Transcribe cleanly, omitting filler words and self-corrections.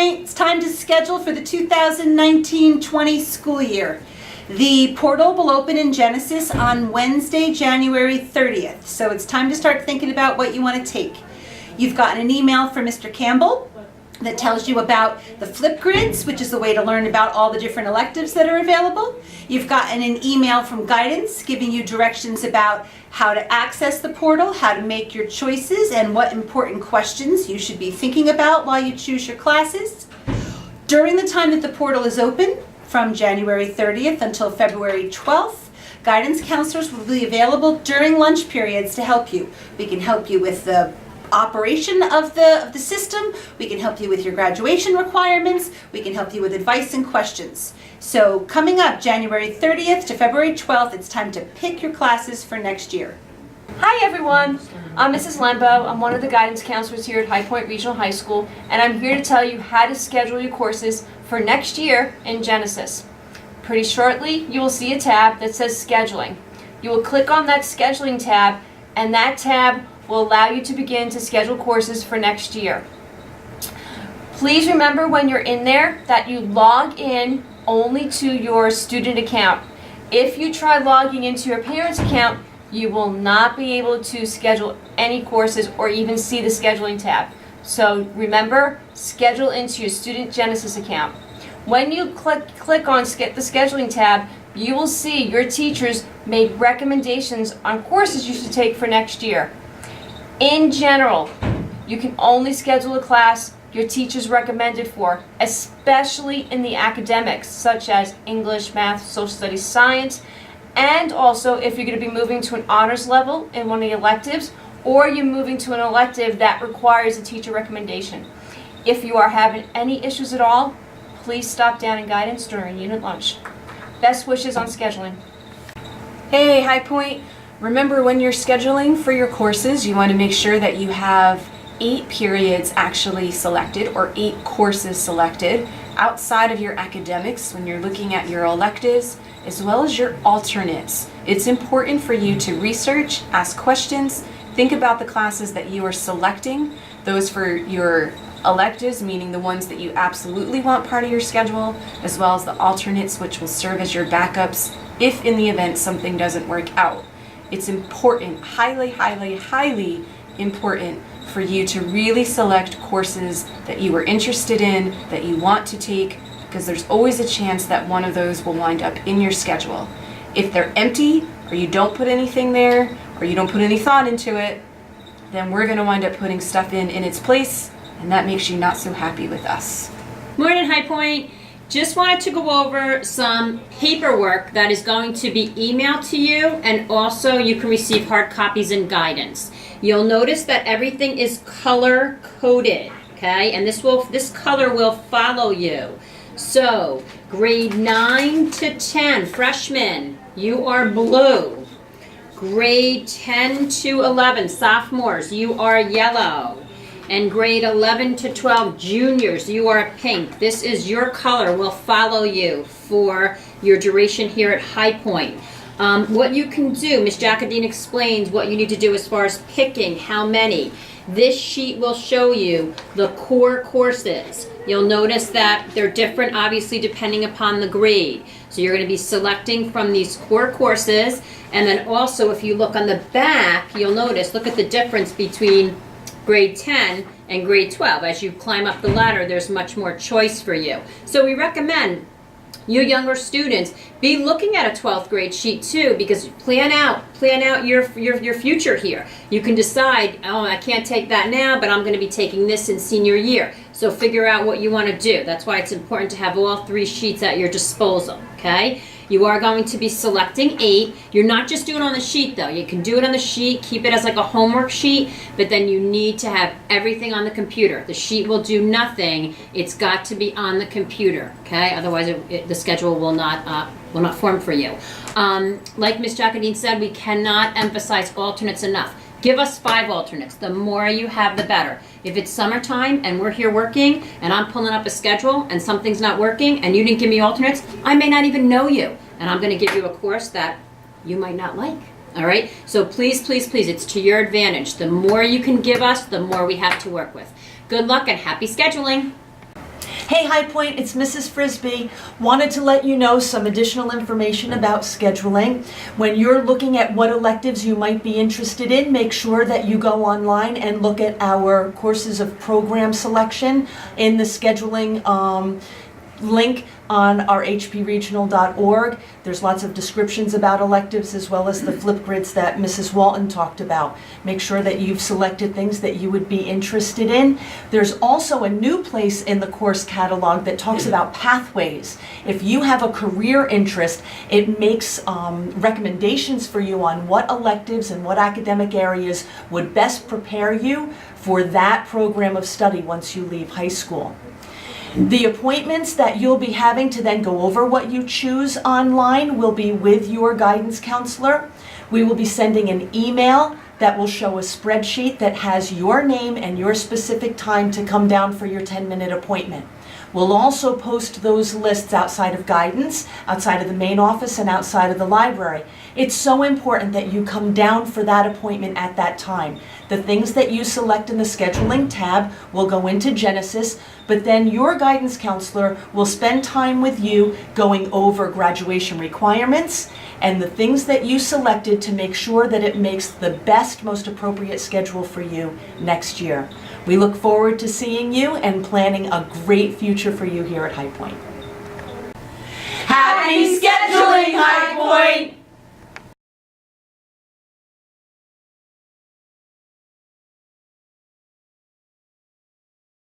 Point. It's time to schedule for the 2019-20 school year. The portal will open in Genesis on Wednesday, January 30th. So it's time to start thinking about what you want to take. You've gotten an email from Mr. Campbell that tells you about the Flipgrids, which is a way to learn about all the different electives that are available. You've gotten an email from Guidance giving you directions about how to access the portal, how to make your choices, and what important questions you should be thinking about while you choose your classes. During the time that the portal is open, from January 30th until February 12th, guidance counselors will be available during lunch periods to help you. We can help you with the operation of the system, we can help you with your graduation requirements, we can help you with advice and questions. So coming up January 30th to February 12th, it's time to pick your classes for next year. Hi everyone, I'm Mrs. Lembo. I'm one of the guidance counselors here at High Point Regional High School, and I'm here to tell you how to schedule your courses for next year in Genesis. Pretty shortly, you will see a tab that says Scheduling. You will click on that Scheduling tab, and that tab will allow you to begin to schedule courses for next year. Please remember when you're in there that you log in only to your student account. If you try logging into your parents' account, you will not be able to schedule any courses or even see the scheduling tab. So remember, schedule into your Student Genesis account. When you click on the scheduling tab, you will see your teachers made recommendations on courses you should take for next year. In general, you can only schedule a class your teachers recommended for, especially in the academics, such as English, Math, Social Studies, Science, and also if you're going to be moving to an honors level in one of the electives, or you're moving to an elective that requires a teacher recommendation. If you are having any issues at all, please stop down in guidance during unit lunch. Best wishes on scheduling. Hey, High Point. Remember, when you're scheduling for your courses, you want to make sure that you have 8 periods actually selected, or 8 courses selected outside of your academics when you're looking at your electives, as well as your alternates. It's important for you to research, ask questions, think about the classes that you are selecting, those for your electives, meaning the ones that you absolutely want part of your schedule, as well as the alternates, which will serve as your backups if in the event something doesn't work out. It's important, highly, highly, highly important for you to really select courses that you are interested in, that you want to take, because there's always a chance that one of those will wind up in your schedule. If they're empty, or you don't put anything there, or you don't put any thought into it, then we're going to wind up putting stuff in its place, and that makes you not so happy with us. Morning, High Point. Just wanted to go over some paperwork that is going to be emailed to you, and also you can receive hard copies and guidance. You'll notice that everything is color coded, okay? And this color will follow you. So, grade 9 to 10, freshmen, you are blue. Grade 10 to 11, sophomores, you are yellow. And grade 11 to 12, juniors, you are pink. This is your color, will follow you for your duration here at High Point. What you can do, Ms. Jacqueline explains what you need to do as far as picking how many. This sheet will show you the core courses. You'll notice that they're different, obviously, depending upon the grade. So you're going to be selecting from these core courses. And then also, if you look on the back, you'll notice, look at the difference between grade 10 and grade 12. As you climb up the ladder, there's much more choice for you. So we recommend you younger students be looking at a 12th grade sheet too, because plan out your future here. You can decide, oh, I can't take that now, but I'm going to be taking this in senior year. So figure out what you want to do. That's why it's important to have all 3 sheets at your disposal, okay? You are going to be selecting 8. You're not just doing it on the sheet though. You can do it on the sheet, keep it as like a homework sheet, but then you need to have everything on the computer. The sheet will do nothing. It's got to be on the computer, okay? Otherwise the schedule will not form for you. Like Ms. Jacqueline said, we cannot emphasize alternates enough. Give us 5 alternates. The more you have, the better. If it's summertime and we're here working and I'm pulling up a schedule and something's not working and you didn't give me alternates, I may not even know you. And I'm going to give you a course that you might not like. All right? So please, please, please, it's to your advantage. The more you can give us, the more we have to work with. Good luck and happy scheduling. Hey High Point, it's Mrs. Frisbee. Wanted to let you know some additional information about scheduling. When you're looking at what electives you might be interested in, make sure that you go online and look at our courses of program selection in the scheduling link on our hpregional.org. There's lots of descriptions about electives as well as the flip grids that Mrs. Walton talked about. Make sure that you've selected things that you would be interested in. There's also a new place in the course catalog that talks about pathways. If you have a career interest, it makes recommendations for you on what electives and what academic areas would best prepare you for that program of study once you leave high school. The appointments that you'll be having to then go over what you choose online will be with your guidance counselor. We will be sending an email that will show a spreadsheet that has your name and your specific time to come down for your 10-minute appointment. We'll also post those lists outside of guidance, outside of the main office, and outside of the library. It's so important that you come down for that appointment at that time. The things that you select in the scheduling tab will go into Genesis, but then your guidance counselor will spend time with you going over graduation requirements and the things that you selected to make sure that it makes the best, most appropriate schedule for you next year. We look forward to seeing you and planning a great future for you here at High Point. Happy scheduling, High Point!